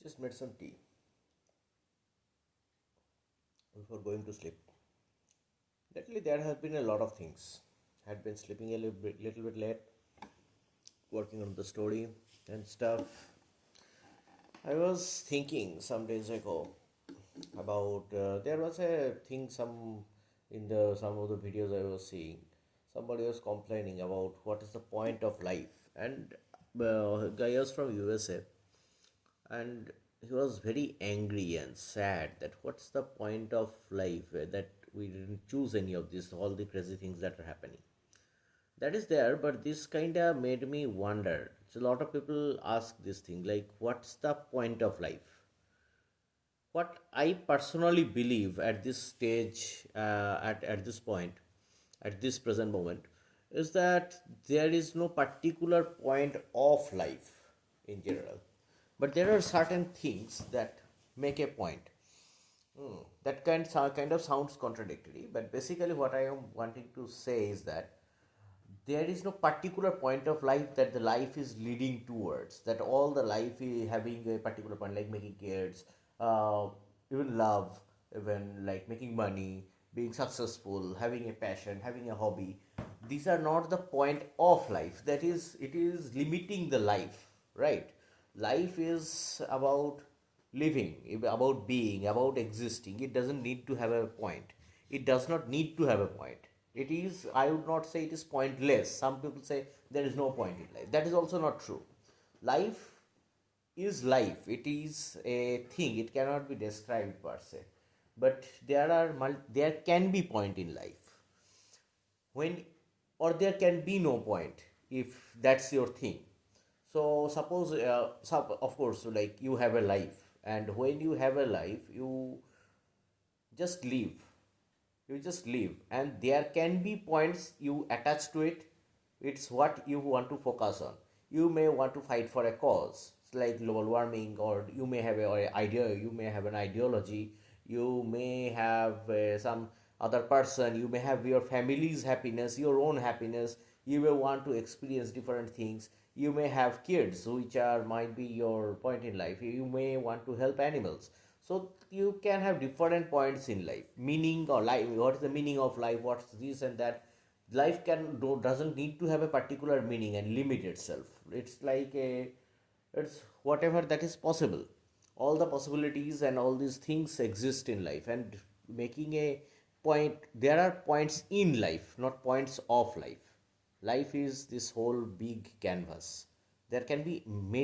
Just made some tea before going to sleep. Lately, there have been a lot of things. Had been sleeping a little bit late, working on the story and stuff. I was thinking some days ago about there was a thing in the some of the videos I was seeing. Somebody was complaining about what is the point of life, and guy was from USA, and he was very angry and sad that what's the point of life that we didn't choose any of this, all the crazy things that are happening. That is there, but this kind of made me wonder. So a lot of people ask this thing like, what's the point of life? What I personally believe at this stage, at this point, at this present moment, is that there is no particular point of life in general, but there are certain things that make a point. That kind of sounds contradictory, but basically, what I am wanting to say is that there is no particular point of life that the life is leading towards, that all the life is having a particular point, like making kids, uh, even love, even like making money, being successful, having a passion, having a hobby. These are not the point of life. That is, it is limiting the life, right? Life is about living, about being, about existing. It doesn't need to have a point. It does not need to have a point. It is, I would not say it is pointless. Some people say there is no point in life. That is also not true. Life is life. It is a thing. It cannot be described per se. But there can be point in life when, or there can be no point if that's your thing. So suppose of course, like you have a life, and when you have a life, just live you just live, and there can be points you attach to it. It's what you want to focus on. You may want to fight for a cause like global warming, or you may have you may have an ideology, you may have some other person, you may have your family's happiness, your own happiness. You may want to experience different things. You may have kids, which are might be your point in life. You may want to help animals. So you can have different points in life, meaning or life. What is the meaning of life? What's this and that? Life doesn't need to have a particular meaning and limit itself. It's whatever that is possible. All the possibilities and all these things exist in life, and making a point. There are points in life, not points of life. Life is this whole big canvas. There can be many